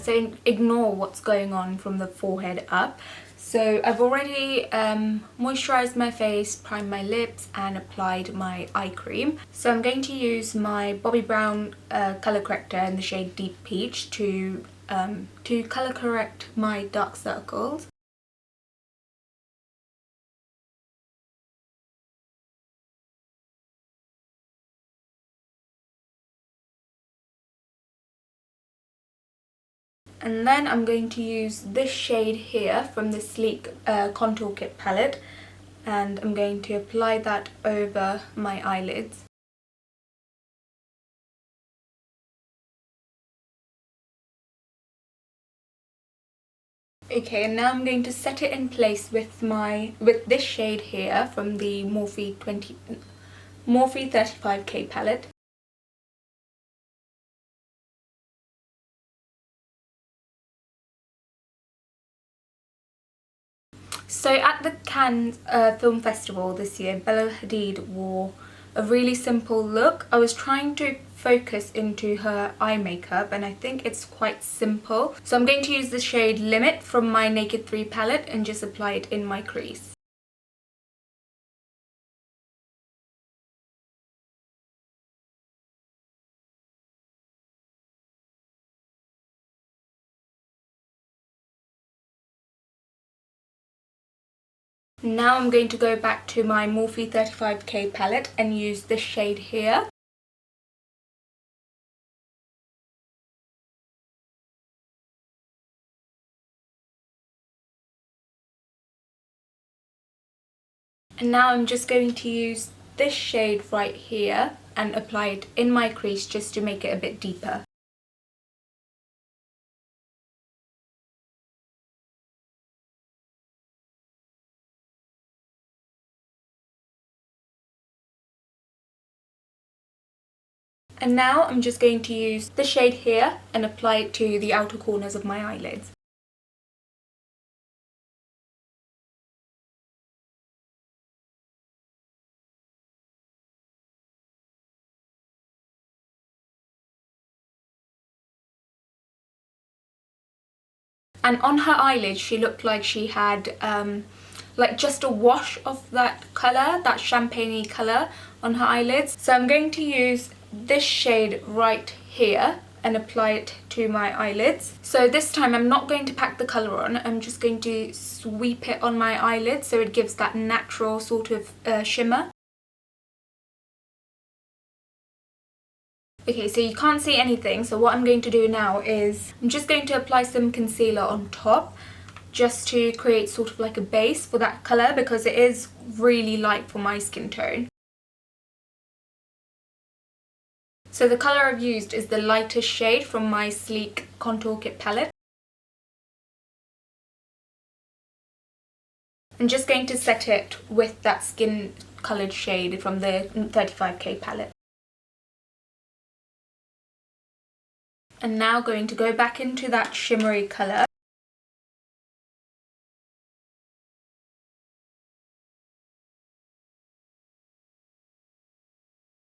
so ignore what's going on from the forehead up. So I've already moisturised my face, primed my lips and applied my eye cream. So I'm going to use my Bobbi Brown colour corrector in the shade Deep Peach to colour correct my dark circles. And then I'm going to use this shade here from the Sleek Contour Kit palette, and I'm going to apply that over my eyelids. Okay, and now I'm going to set it in place with this shade here from the Morphe 35K palette. So at the Cannes Film Festival this year, Bella Hadid wore a really simple look. I was trying to focus into her eye makeup and I think it's quite simple. So I'm going to use the shade Limit from my Naked 3 palette and just apply it in my crease. Now I'm going to go back to my Morphe 35K palette and use this shade here. And now I'm just going to use this shade right here and apply it in my crease just to make it a bit deeper. And now I'm just going to use the shade here and apply it to the outer corners of my eyelids. And on her eyelids she looked like she had like just a wash of that colour, that champagne-y colour on her eyelids. So I'm going to use this shade right here and apply it to my eyelids. So this time I'm not going to pack the colour on, I'm just going to sweep it on my eyelids so it gives that natural sort of shimmer. Okay, so you can't see anything, so what I'm going to do now is I'm just going to apply some concealer on top just to create sort of like a base for that colour because it is really light for my skin tone. So the colour I've used is the lightest shade from my Sleek Contour Kit palette. I'm just going to set it with that skin coloured shade from the 35K palette. And now going to go back into that shimmery colour.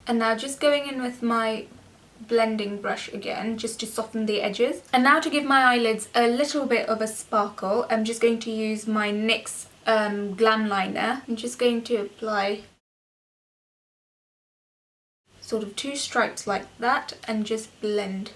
And now just going in with my blending brush again just to soften the edges. And now to give my eyelids a little bit of a sparkle, I'm just going to use my NYX Glam Liner. I'm just going to apply sort of 2 stripes like that and just blend.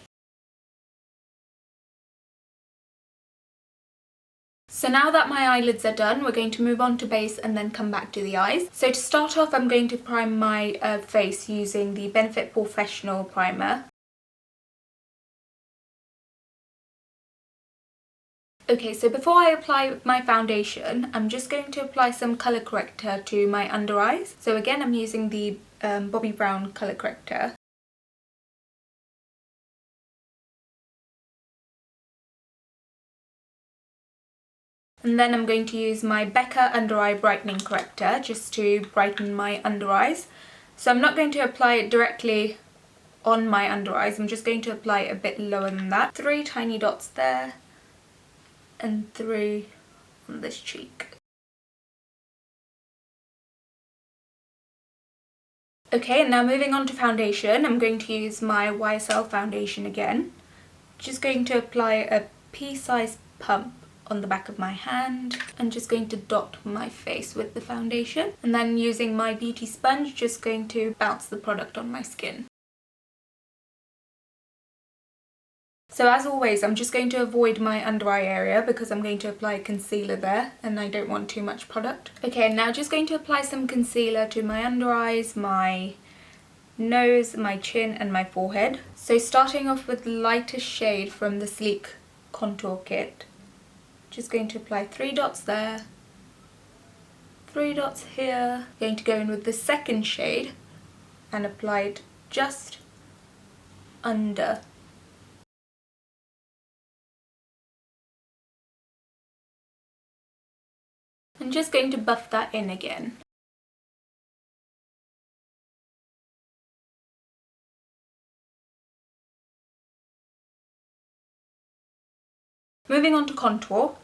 So now that my eyelids are done, we're going to move on to base and then come back to the eyes. So to start off, I'm going to prime my face using the Benefit Professional Primer. Okay, so before I apply my foundation, I'm just going to apply some colour corrector to my under eyes. So again, I'm using the Bobbi Brown colour corrector. And then I'm going to use my Becca Under Eye Brightening Corrector just to brighten my under eyes. So I'm not going to apply it directly on my under eyes, I'm just going to apply it a bit lower than that. 3 tiny dots there and 3 on this cheek. Okay, and now moving on to foundation, I'm going to use my YSL foundation again. Just going to apply a pea-sized pump on the back of my hand. I'm just going to dot my face with the foundation. And then using my beauty sponge, just going to bounce the product on my skin. So as always, I'm just going to avoid my under eye area because I'm going to apply concealer there and I don't want too much product. Okay, now just going to apply some concealer to my under eyes, my nose, my chin and my forehead. So starting off with the lightest shade from the Sleek Contour Kit. Just going to apply 3 dots there, 3 dots here. Going to go in with the second shade and apply it just under. I'm just going to buff that in again. Moving on to contour,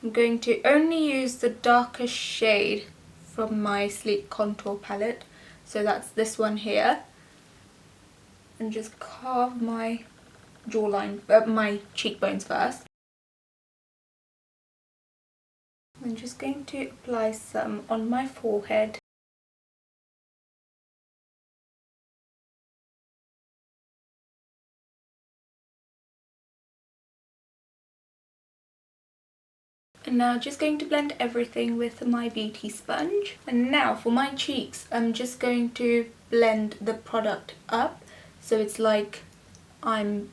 I'm going to only use the darkest shade from my Sleek Contour palette. So that's this one here. And just carve my jawline, my cheekbones first. I'm just going to apply some on my forehead. And now just going to blend everything with my beauty sponge. And now for my cheeks, I'm just going to blend the product up. So it's like I'm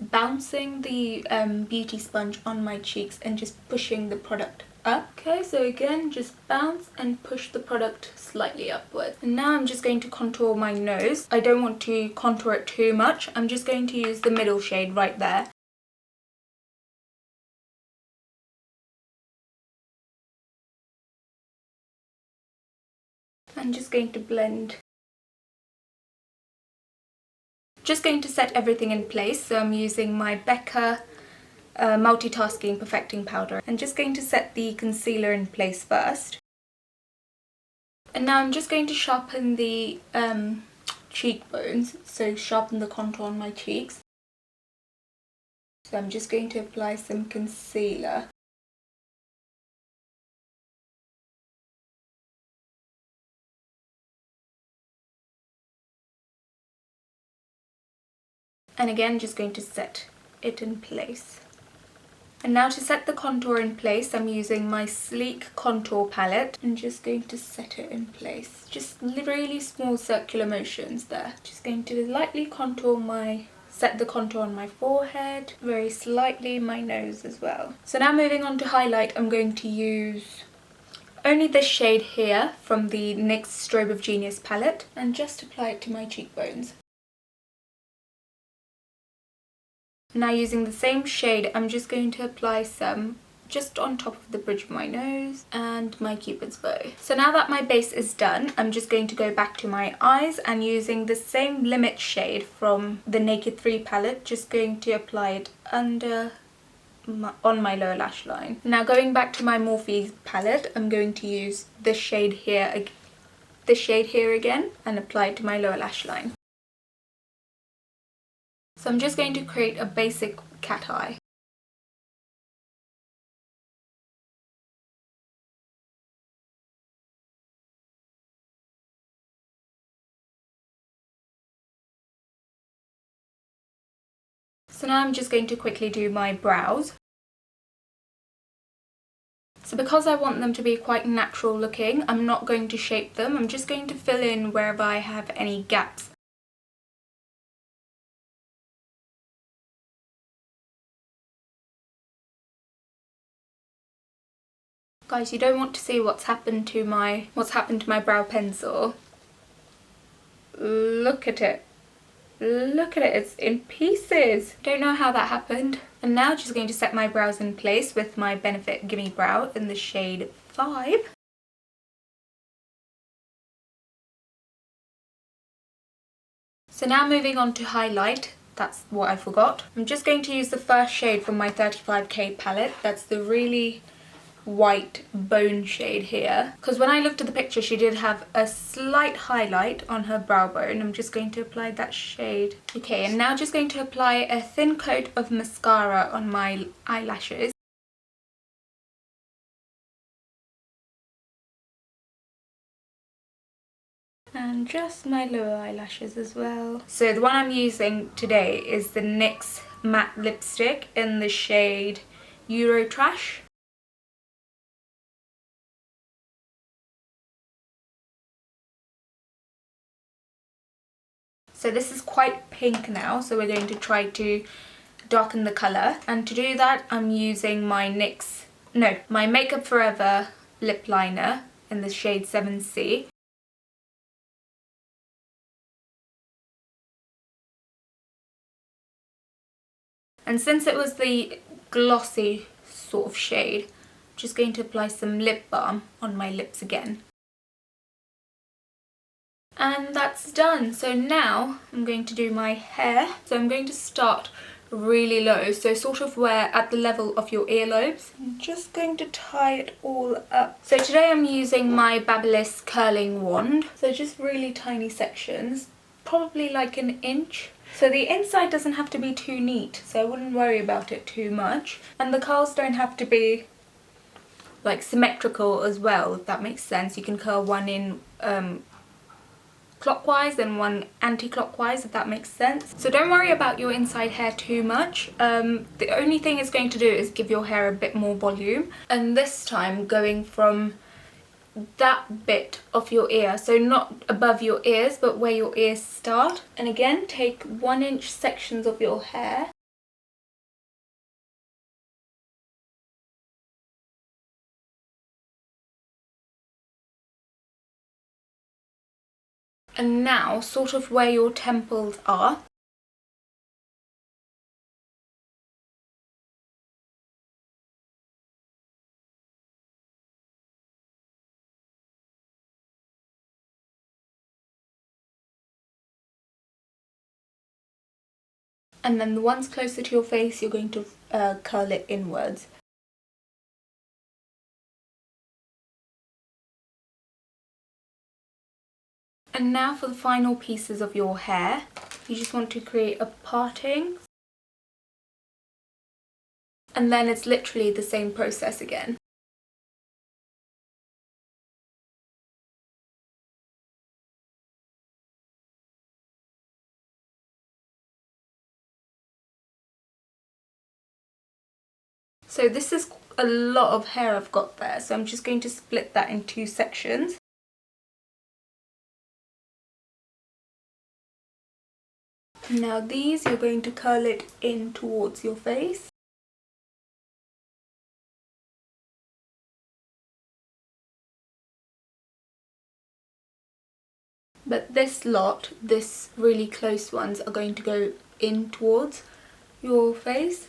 bouncing the beauty sponge on my cheeks and just pushing the product up. Okay, so again, just bounce and push the product slightly upwards. And now I'm just going to contour my nose. I don't want to contour it too much. I'm just going to use the middle shade right there. I'm just going to blend. Just going to set everything in place. So I'm using my Becca Multitasking Perfecting Powder. I'm just going to set the concealer in place first. And now I'm just going to sharpen the cheekbones. So sharpen the contour on my cheeks. So I'm just going to apply some concealer. And again, just going to set it in place. And now to set the contour in place, I'm using my Sleek Contour palette. I'm just going to set it in place. Just really small circular motions there. Just going to lightly set the contour on my forehead, very slightly my nose as well. So now moving on to highlight, I'm going to use only this shade here from the NYX Strobe of Genius palette and just apply it to my cheekbones. Now using the same shade, I'm just going to apply some just on top of the bridge of my nose and my cupid's bow. So now that my base is done, I'm just going to go back to my eyes and using the same Limit shade from the Naked 3 palette, just going to apply it under on my lower lash line. Now going back to my Morphe palette, I'm going to use this shade here again and apply it to my lower lash line. So I'm just going to create a basic cat eye. So now I'm just going to quickly do my brows. So because I want them to be quite natural looking, I'm not going to shape them. I'm just going to fill in wherever I have any gaps. Guys, you don't want to see what's happened to my brow pencil. Look at it. Look at it, it's in pieces. Don't know how that happened. And now just going to set my brows in place with my Benefit Gimme Brow in the shade 5. So now moving on to highlight. That's what I forgot. I'm just going to use the first shade from my 35K palette. That's the really white bone shade here, because when I looked at the picture she did have a slight highlight on her brow bone. I'm just going to apply that shade. Okay, and now just going to apply a thin coat of mascara on my eyelashes. And just my lower eyelashes as well. So the one I'm using today is the NYX matte lipstick in the shade Euro Trash. So this is quite pink now, so we're going to try to darken the colour. And to do that I'm using my my Makeup Forever lip liner in the shade 7C. And since it was the glossy sort of shade, I'm just going to apply some lip balm on my lips again. And that's done. So now I'm going to do my hair. So I'm going to start really low, so sort of where at the level of your earlobes. I'm just going to tie it all up. So today I'm using my Babyliss curling wand. So just really tiny sections, probably like an inch. So the inside doesn't have to be too neat, so I wouldn't worry about it too much. And the curls don't have to be like symmetrical as well, if that makes sense. You can curl one in clockwise and one anti-clockwise, if that makes sense. So don't worry about your inside hair too much. The only thing it's going to do is give your hair a bit more volume. And this time going from that bit of your ear, so not above your ears but where your ears start, and again take 1 inch sections of your hair. And now sort of where your temples are, and then the ones closer to your face you're going to curl it inwards. And now for the final pieces of your hair, you just want to create a parting. And then it's literally the same process again. So this is a lot of hair I've got there, so I'm just going to split that in 2 sections. Now these you're going to curl it in towards your face. But this lot, this really close ones, are going to go in towards your face.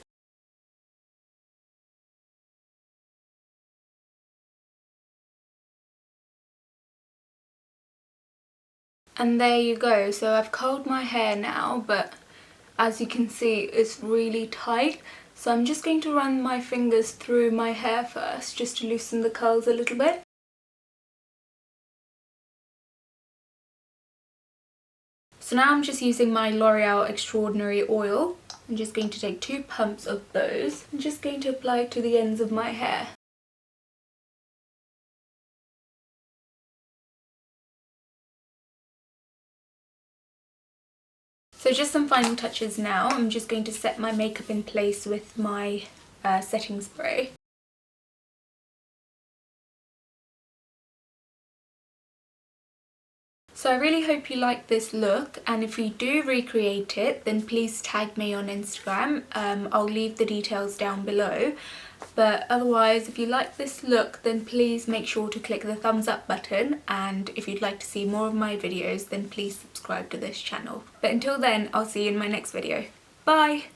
And there you go. So I've curled my hair now, but as you can see it's really tight. So I'm just going to run my fingers through my hair first, just to loosen the curls a little bit. So now I'm just using my L'Oreal Extraordinary Oil. I'm just going to take 2 pumps of those. I'm just going to apply it to the ends of my hair. So just some final touches now. I'm just going to set my makeup in place with my setting spray. So I really hope you like this look, and if you do recreate it then please tag me on Instagram. I'll leave the details down below. But otherwise, if you like this look then please make sure to click the thumbs up button, and if you'd like to see more of my videos then please subscribe to this channel. But until then, I'll see you in my next video. Bye!